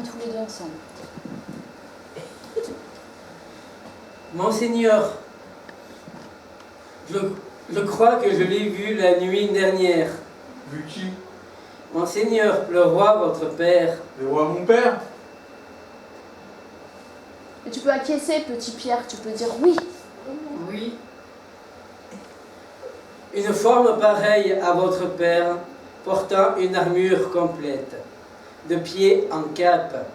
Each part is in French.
tous les deux ensemble. Monseigneur, je crois que je l'ai vu la nuit dernière. Vu qui? Monseigneur, le roi, votre père. Le roi mon père? Et tu peux acquiescer, petit Pierre, tu peux dire oui. Oui. Une forme pareille à votre père, portant une armure complète, de pied en cape,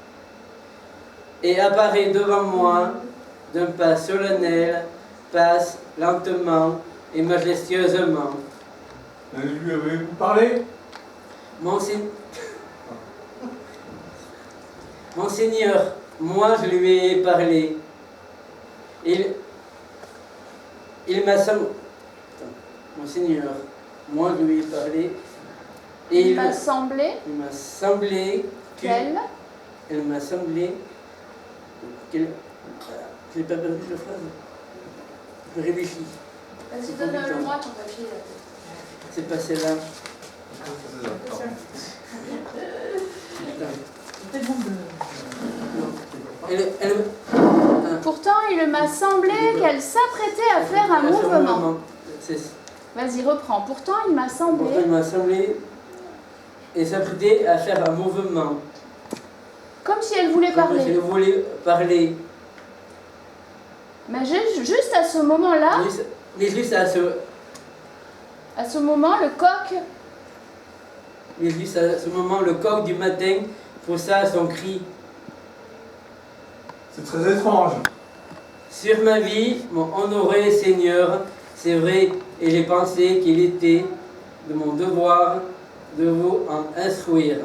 et apparaît devant moi d'un pas solennel, passe lentement et majestueusement. Lui avez-vous parlé? Monseigneur, moi je lui ai parlé. Il m'a semblé... Monseigneur, moi je lui ai parlé. Et Il m'a semblé. Il m'a semblé que... Quelle? Elle m'a semblé qu'elle... Je n'ai pas perdu la phrase. Je réfléchis. Vas-y, donne-le-moi ton papier. Là. C'est pas celle-là. Pourtant, il m'a semblé qu'elle s'apprêtait à faire un mouvement. Vas-y, reprends. Pourtant, il m'a semblé... Pourtant, il m'a semblé... Et s'apprêtait à faire un mouvement. Comme si elle voulait parler. Comme si elle voulait parler. Mais juste à ce moment-là... Mais juste à ce... À ce moment, le coq... Mais juste à ce moment, le coq du matin poussa son cri. C'est très étrange. Sur ma vie, mon honoré Seigneur, c'est vrai, et j'ai pensé qu'il était de mon devoir de vous en instruire.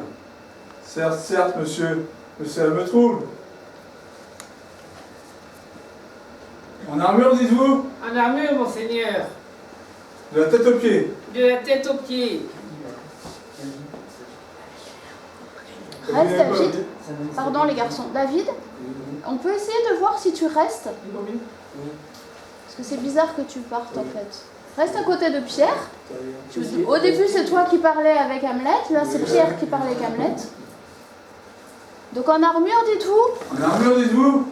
Certes, monsieur, mais cela me trouble. En armure, dites-vous? En armure, monseigneur. De la tête aux pieds. De la tête aux pieds. Reste, David. Pardon, les garçons. David, on peut essayer de voir si tu restes? Parce que c'est bizarre que tu partes, en fait. Reste à côté de Pierre. Au début, c'est toi qui parlais avec Hamlet. Là, c'est Pierre qui parlait avec Hamlet. Donc en armure, dites-vous? En armure, dites-vous?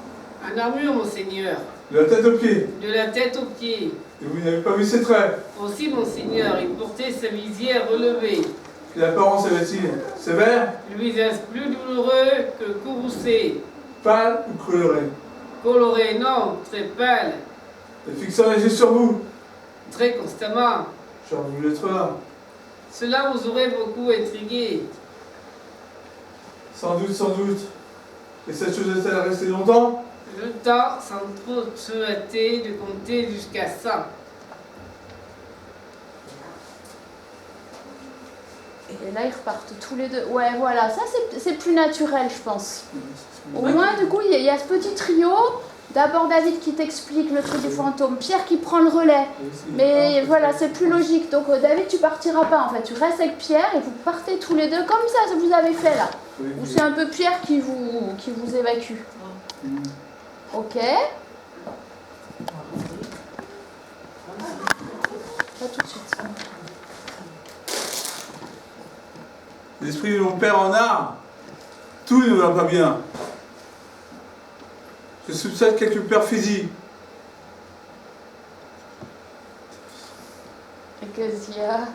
En armure, monseigneur. De la tête aux pieds. De la tête aux pieds. Et vous n'avez pas vu ses traits? Aussi, monseigneur, il portait sa visière relevée. Quelle apparence avait-il? Sévère? Le visage plus douloureux que courroucé. Pâle ou coloré? Coloré, non, très pâle. Et fixant les yeux sur vous? Très constamment. J'aurais voulu être là. Cela vous aurait beaucoup intrigué. Sans doute, sans doute. Et cette chose est-elle restée longtemps? Le temps, sans trop se hâter, de compter jusqu'à 100. Et là, ils repartent tous les deux. Ouais, voilà, ça c'est plus naturel, je pense. Au moins, du coup, il y a ce petit trio. D'abord David qui t'explique le truc du fantôme, Pierre qui prend le relais. Mais voilà, c'est plus logique. Donc David, tu partiras pas en fait. Tu restes avec Pierre et vous partez tous les deux comme ça vous avez fait là. Ou c'est un peu Pierre qui vous évacue. Ok. Pas tout de suite. L'esprit de mon père en art, tout ne va pas bien. Je soupçonne quelques perfidie. Et qu'est-ce qu'il y a?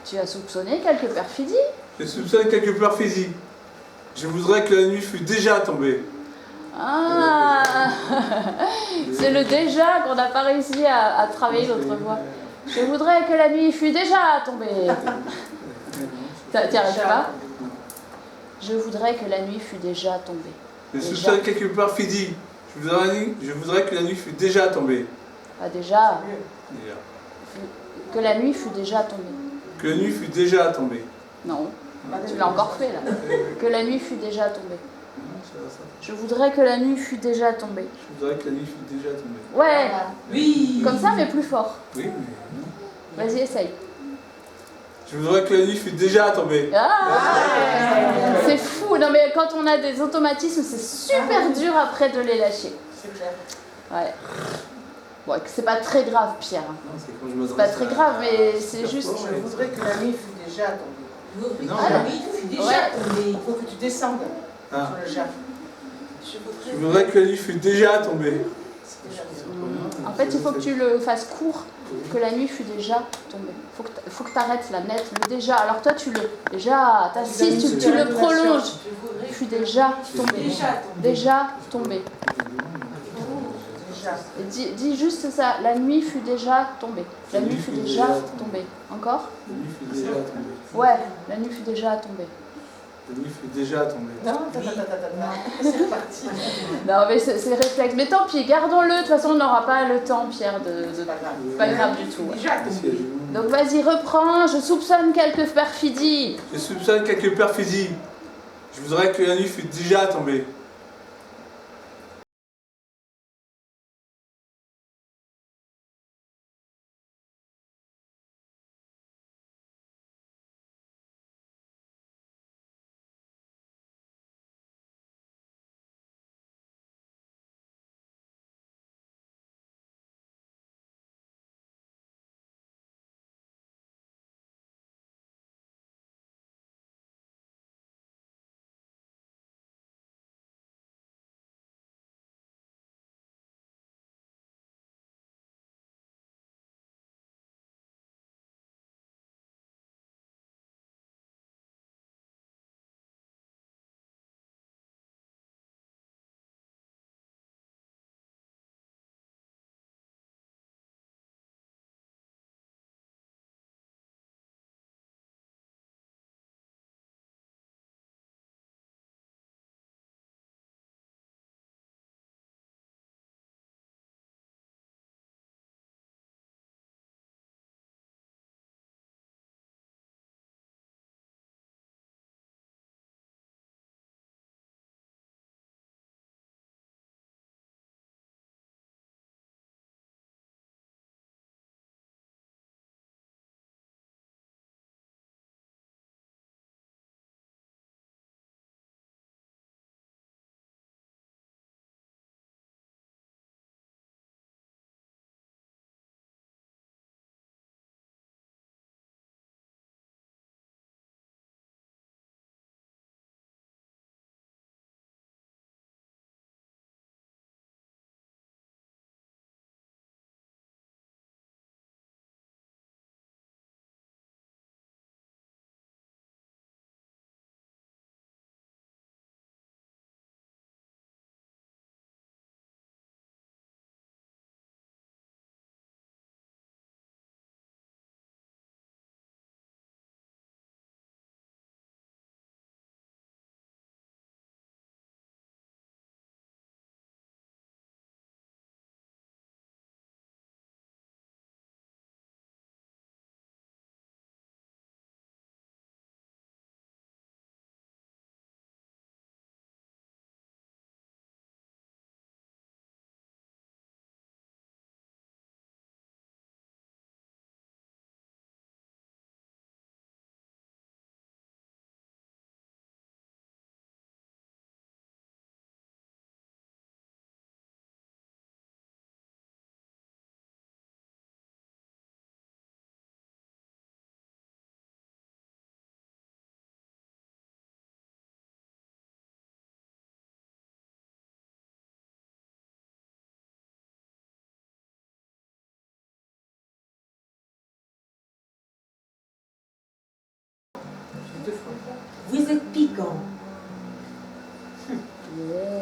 Tu as soupçonné quelques perfidies? Je soupçonne quelques perfidie. Je voudrais que la nuit fût déjà tombée. Ah. C'est le déjà qu'on n'a pas réussi à travailler l'autre fois. Je voudrais que la nuit fût déjà tombée. T'y arrives pas? Je voudrais que la nuit fût déjà tombée. Je soupçonne quelques perfidie. Je voudrais que la nuit fût déjà tombée. Ah déjà. Que la nuit fût déjà tombée. Que la nuit fût déjà tombée. Non, tu l'as encore fait là. Que la nuit fût déjà tombée. Je voudrais que la nuit fût déjà tombée. Je voudrais que la nuit fût déjà tombée. Ouais. Oui. Comme ça, mais plus fort. Oui, mais... Vas-y, essaye. Je voudrais que la nuit fût déjà tombée. Ah, c'est fou. Non mais quand on a des automatismes, c'est super dur après de les lâcher. C'est clair. Ouais. Bon, c'est pas très grave, Pierre. Non, c'est quand je C'est pas très grave, mais c'est juste... Je voudrais que la nuit fût déjà tombée. Non, Ah, mais- non. Je suis déjà Ouais. tombée. Il faut que tu descendes Ah. sur le chat. Je voudrais que la nuit fût déjà tombée. En fait, il faut que tu le fasses court, que la nuit fut déjà tombée. Faut que tu arrêtes la net, le déjà. Alors toi, tu le déjà, t'assistes, tu le prolonges. Fut déjà tombé. Déjà tombé. Et dis juste ça, la nuit fut déjà tombée. La nuit fut déjà tombée. Encore? La nuit fut déjà tombée. Ouais, la nuit fut déjà tombée. La nuit fut déjà tombée. Non, c'est reparti. Non, mais c'est réflexe. Mais tant pis, gardons-le. De toute façon, on n'aura pas le temps, Pierre, de... C'est pas grave. Pas grave du tout. Déjà Parce qu'il y a tombé. du monde. Donc vas-y, reprends. Je soupçonne quelques perfidies. Je soupçonne quelques perfidies. Je voudrais que la nuit fût déjà tombée. Vous êtes piquant.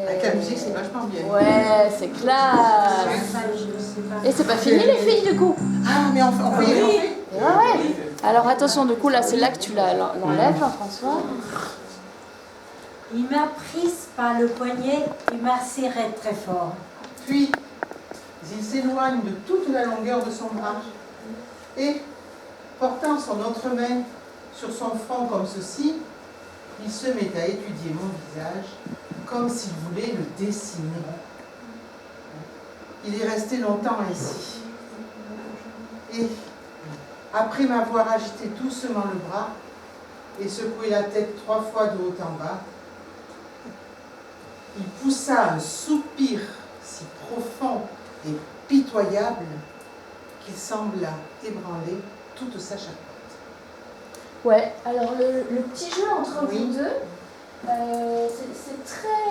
Avec la musique, c'est vachement bien. Ouais, c'est classe. Et c'est pas fini les filles du coup. Ah, mais on peut y aller. Ouais. Alors attention, du coup là c'est là que tu l'enlèves, Jean-François. Il m'a prise par le poignet et m'a serré très fort. Puis, il s'éloigne de toute la longueur de son bras et, portant son autre main sur son front comme ceci, il se met à étudier mon visage comme s'il voulait le dessiner. Il est resté longtemps ainsi. Et, après m'avoir agité doucement le bras et secoué la tête 3 fois de haut en bas, il poussa un soupir si profond et pitoyable qu'il sembla ébranler toute sa charpente. Ouais, alors le petit jeu entre Oui. vous deux, c'est très